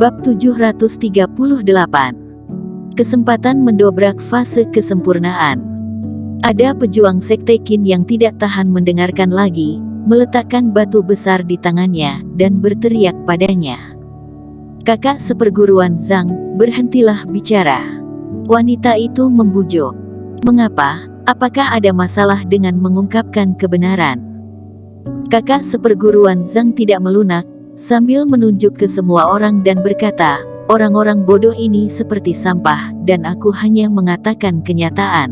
Bab 738. Kesempatan mendobrak fase kesempurnaan. Ada pejuang sekte Qin yang tidak tahan mendengarkan lagi, meletakkan batu besar di tangannya, dan berteriak padanya. "Kakak seperguruan Zhang, berhentilah bicara." Wanita itu membujuk. "Mengapa? Apakah ada masalah dengan mengungkapkan kebenaran?" Kakak seperguruan Zhang tidak melunak, sambil menunjuk ke semua orang dan berkata, "Orang-orang bodoh ini seperti sampah, dan aku hanya mengatakan kenyataan."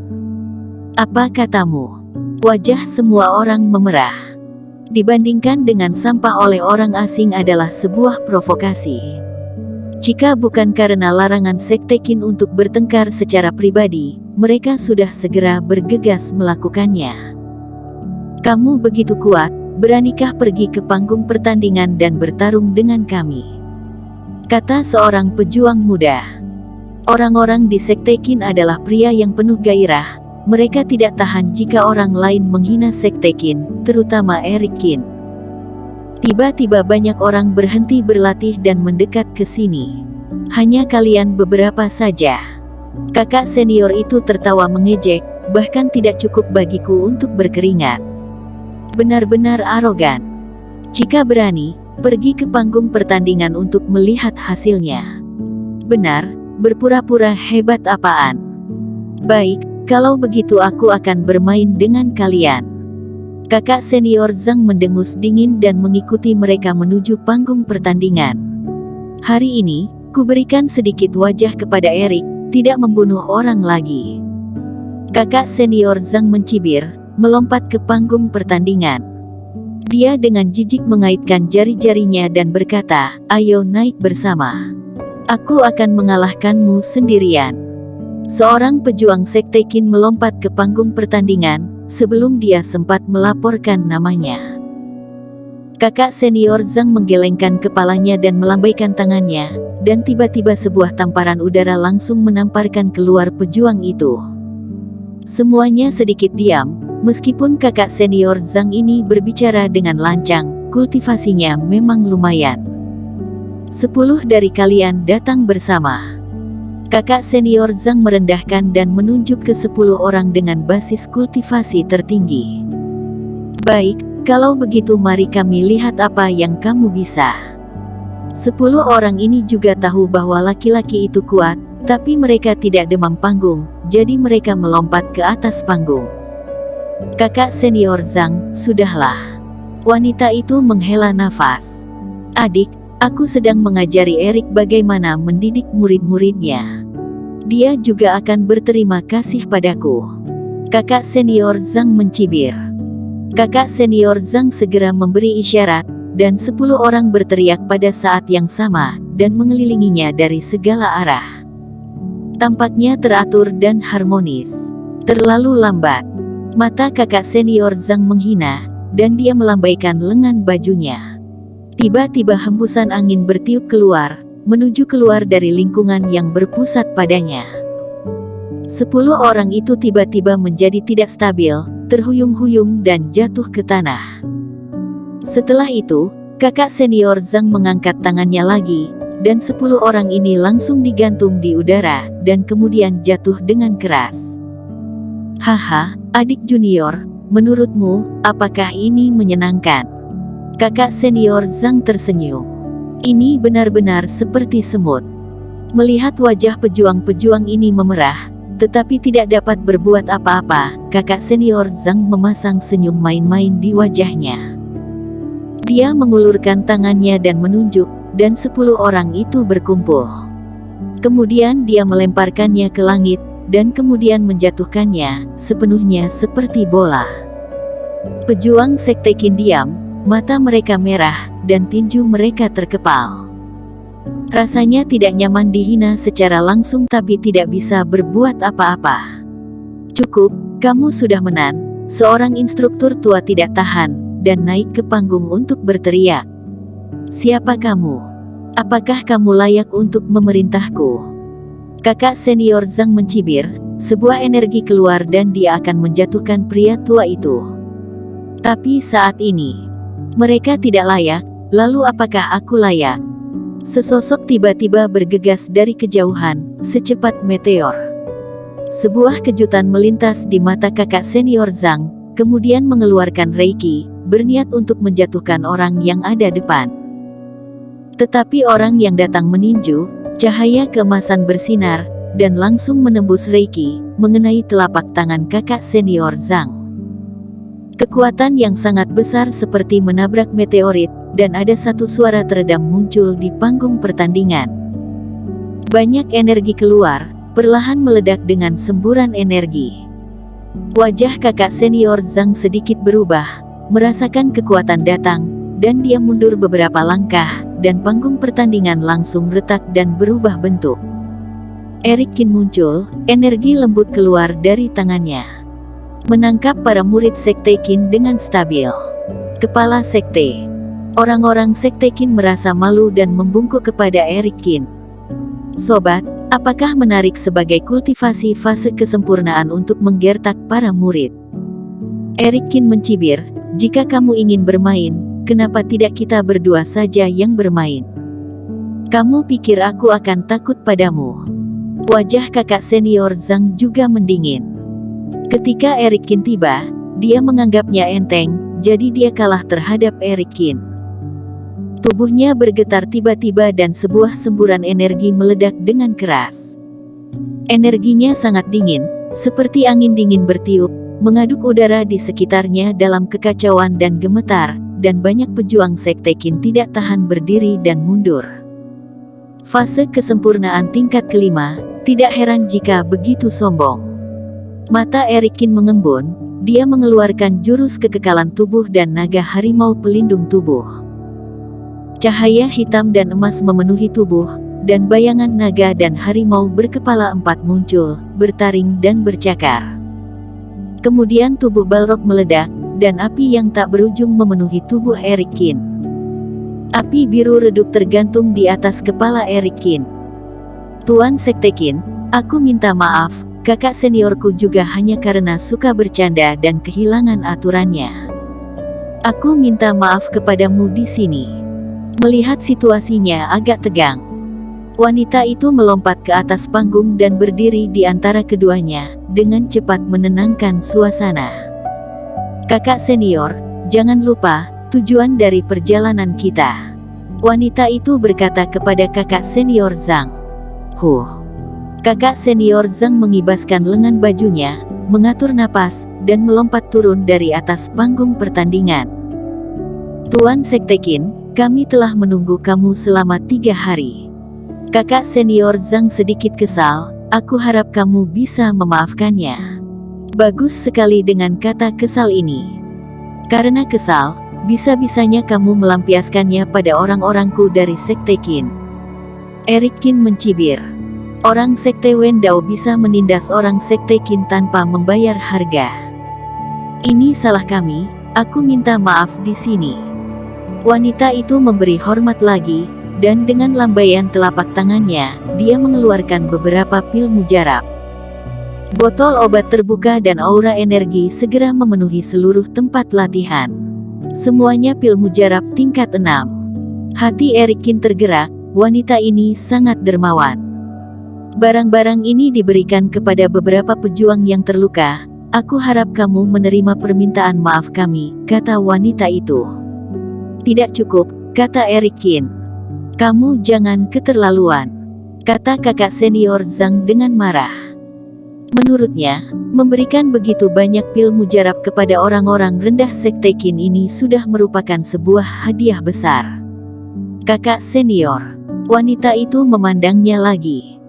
"Apa katamu?" Wajah semua orang memerah. Dibandingkan dengan sampah oleh orang asing adalah sebuah provokasi. Jika bukan karena larangan sekte Qin untuk bertengkar secara pribadi, mereka sudah segera bergegas melakukannya. "Kamu begitu kuat, beranikah pergi ke panggung pertandingan dan bertarung dengan kami?" kata seorang pejuang muda. Orang-orang di sekte Qin adalah pria yang penuh gairah. Mereka tidak tahan jika orang lain menghina sekte Qin, terutama Eric Qin. Tiba-tiba banyak orang berhenti berlatih dan mendekat ke sini. "Hanya kalian beberapa saja." Kakak senior itu tertawa mengejek, "Bahkan tidak cukup bagiku untuk berkeringat. Benar-benar arogan. Jika berani, pergi ke panggung pertandingan untuk melihat hasilnya." "Benar, berpura-pura hebat apaan? Baik, kalau begitu aku akan bermain dengan kalian." Kakak senior Zhang mendengus dingin dan mengikuti mereka menuju panggung pertandingan. "Hari ini, kuberikan sedikit wajah kepada Eric, tidak membunuh orang lagi." Kakak senior Zhang mencibir, melompat ke panggung pertandingan. Dia dengan jijik mengaitkan jari-jarinya dan berkata, "Ayo naik bersama. Aku akan mengalahkanmu sendirian." Seorang pejuang sekte Qin melompat ke panggung pertandingan, sebelum dia sempat melaporkan namanya. Kakak senior Zhang menggelengkan kepalanya dan melambaikan tangannya, dan tiba-tiba sebuah tamparan udara langsung menamparkan keluar pejuang itu. Semuanya sedikit diam, meskipun kakak senior Zhang ini berbicara dengan lancang, kultivasinya memang lumayan. "10 dari kalian datang bersama." Kakak senior Zhang merendahkan dan menunjuk ke 10 orang dengan basis kultivasi tertinggi. "Baik, kalau begitu mari kami lihat apa yang kamu bisa." 10 orang ini juga tahu bahwa laki-laki itu kuat, tapi mereka tidak demam panggung, jadi mereka melompat ke atas panggung. "Kakak senior Zhang, sudahlah." Wanita itu menghela nafas. "Adik, aku sedang mengajari Eric bagaimana mendidik murid-muridnya. Dia juga akan berterima kasih padaku." Kakak senior Zhang mencibir. Kakak senior Zhang segera memberi isyarat, dan 10 orang berteriak pada saat yang sama, dan mengelilinginya dari segala arah. Tampaknya teratur dan harmonis. Terlalu lambat. Mata kakak senior Zhang menghina, dan dia melambaikan lengan bajunya. Tiba-tiba hembusan angin bertiup keluar, menuju keluar dari lingkungan yang berpusat padanya. 10 orang itu tiba-tiba menjadi tidak stabil, terhuyung-huyung dan jatuh ke tanah. Setelah itu, kakak senior Zhang mengangkat tangannya lagi, dan 10 orang ini langsung digantung di udara, dan kemudian jatuh dengan keras. "Haha, adik junior, menurutmu, apakah ini menyenangkan?" Kakak senior Zhang tersenyum. Ini benar-benar seperti semut. Melihat wajah pejuang-pejuang ini memerah, tetapi tidak dapat berbuat apa-apa, kakak senior Zhang memasang senyum main-main di wajahnya. Dia mengulurkan tangannya dan menunjuk, dan 10 orang itu berkumpul. Kemudian dia melemparkannya ke langit, dan kemudian menjatuhkannya, sepenuhnya seperti bola. Pejuang sekte Qin diam, mata mereka merah, dan tinju mereka terkepal. Rasanya tidak nyaman dihina secara langsung tapi tidak bisa berbuat apa-apa. "Cukup, kamu sudah menang," seorang instruktur tua tidak tahan, dan naik ke panggung untuk berteriak. "Siapa kamu? Apakah kamu layak untuk memerintahku?" Kakak senior Zhang mencibir, sebuah energi keluar dan dia akan menjatuhkan pria tua itu. "Tapi saat ini, mereka tidak layak, lalu apakah aku layak?" Sesosok tiba-tiba bergegas dari kejauhan, secepat meteor. Sebuah kejutan melintas di mata kakak senior Zhang, kemudian mengeluarkan Reiki, berniat untuk menjatuhkan orang yang ada depan. Tetapi orang yang datang meninju, cahaya keemasan bersinar, dan langsung menembus Reiki, mengenai telapak tangan kakak senior Zhang. Kekuatan yang sangat besar seperti menabrak meteorit, dan ada satu suara teredam muncul di panggung pertandingan. Banyak energi keluar, perlahan meledak dengan semburan energi. Wajah kakak senior Zhang sedikit berubah, merasakan kekuatan datang, dan dia mundur beberapa langkah, dan panggung pertandingan langsung retak dan berubah bentuk. Eric Qin muncul, energi lembut keluar dari tangannya. Menangkap para murid Sekte Qin dengan stabil. Kepala Sekte. Orang-orang Sekte Qin merasa malu dan membungkuk kepada Eric Qin. Sobat, apakah menarik sebagai kultivasi fase kesempurnaan untuk menggertak para murid? Eric Qin mencibir, jika kamu ingin bermain, kenapa tidak kita berdua saja yang bermain? Kamu pikir aku akan takut padamu? Wajah kakak senior Zhang juga mendingin. Ketika Eric Qin tiba, dia menganggapnya enteng, jadi dia kalah terhadap Eric Qin. Tubuhnya bergetar tiba-tiba dan sebuah semburan energi meledak dengan keras. Energinya sangat dingin, seperti angin dingin bertiup, mengaduk udara di sekitarnya dalam kekacauan dan gemetar, dan banyak pejuang Sekte Qin tidak tahan berdiri dan mundur. Fase kesempurnaan tingkat kelima, tidak heran jika begitu sombong. Mata Eric Qin mengembun, dia mengeluarkan jurus kekekalan tubuh dan naga harimau pelindung tubuh. Cahaya hitam dan emas memenuhi tubuh, dan bayangan naga dan harimau berkepala 4 muncul, bertaring dan bercakar. Kemudian tubuh Balrog meledak, dan api yang tak berujung memenuhi tubuh Eric Qin. Api biru redup tergantung di atas kepala Eric Qin. Tuan Sekte Qin, aku minta maaf, kakak seniorku juga hanya karena suka bercanda dan kehilangan aturannya. Aku minta maaf kepadamu di sini. Melihat situasinya agak tegang, wanita itu melompat ke atas panggung dan berdiri di antara keduanya, dengan cepat menenangkan suasana. Kakak senior, jangan lupa, tujuan dari perjalanan kita. Wanita itu berkata kepada kakak senior Zhang. Kakak senior Zhang mengibaskan lengan bajunya, mengatur napas, dan melompat turun dari atas panggung pertandingan. Tuan Sekte Qin, kami telah menunggu kamu selama 3 hari. Kakak senior Zhang sedikit kesal, aku harap kamu bisa memaafkannya. Bagus sekali dengan kata kesal ini. Karena kesal, bisa-bisanya kamu melampiaskannya pada orang-orangku dari Sekte Qin. Eric Qin mencibir. Orang Sekte Wendao bisa menindas orang Sekte Qin tanpa membayar harga. Ini salah kami, aku minta maaf di sini. Wanita itu memberi hormat lagi, dan dengan lambaian telapak tangannya, dia mengeluarkan beberapa pil mujarab. Botol obat terbuka dan aura energi segera memenuhi seluruh tempat latihan. Semuanya pil mujarab tingkat 6. Hati Eric Qin tergerak, wanita ini sangat dermawan. Barang-barang ini diberikan kepada beberapa pejuang yang terluka. Aku harap kamu menerima permintaan maaf kami, kata wanita itu. Tidak cukup, kata Eric Qin. Kamu jangan keterlaluan, kata kakak senior Zhang dengan marah. Menurutnya, memberikan begitu banyak pil mujarab kepada orang-orang rendah Sekte Qin ini sudah merupakan sebuah hadiah besar. Kakak senior, wanita itu memandangnya lagi.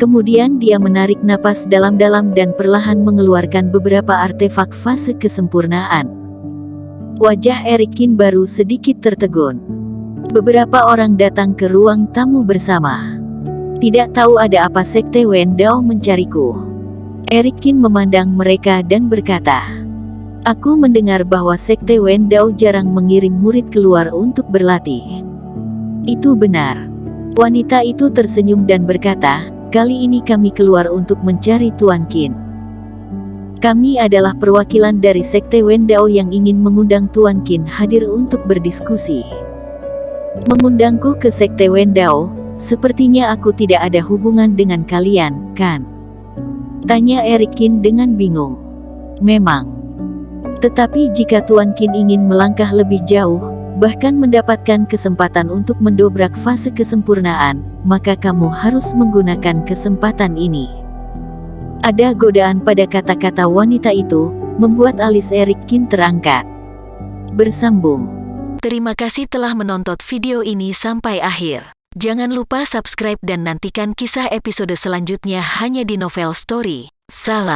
Kemudian dia menarik napas dalam-dalam dan perlahan mengeluarkan beberapa artefak fase kesempurnaan. Wajah Eric Qin baru sedikit tertegun. Beberapa orang datang ke ruang tamu bersama. Tidak tahu ada apa Sekte Wendao mencariku. Eric Qin memandang mereka dan berkata, aku mendengar bahwa Sekte Wendao jarang mengirim murid keluar untuk berlatih. Itu benar. Wanita itu tersenyum dan berkata, kali ini kami keluar untuk mencari Tuan Qin. Kami adalah perwakilan dari Sekte Wendao yang ingin mengundang Tuan Qin hadir untuk berdiskusi. Mengundangku ke Sekte Wendao, sepertinya aku tidak ada hubungan dengan kalian, kan? Tanya Erik Qin dengan bingung. Memang. Tetapi jika Tuan Qin ingin melangkah lebih jauh, bahkan mendapatkan kesempatan untuk mendobrak fase kesempurnaan, maka kamu harus menggunakan kesempatan ini. Ada godaan pada kata-kata wanita itu, membuat alis Erik Qin terangkat. Bersambung. Terima kasih telah menonton video ini sampai akhir. Jangan lupa subscribe dan nantikan kisah episode selanjutnya hanya di Novel Story. Salam.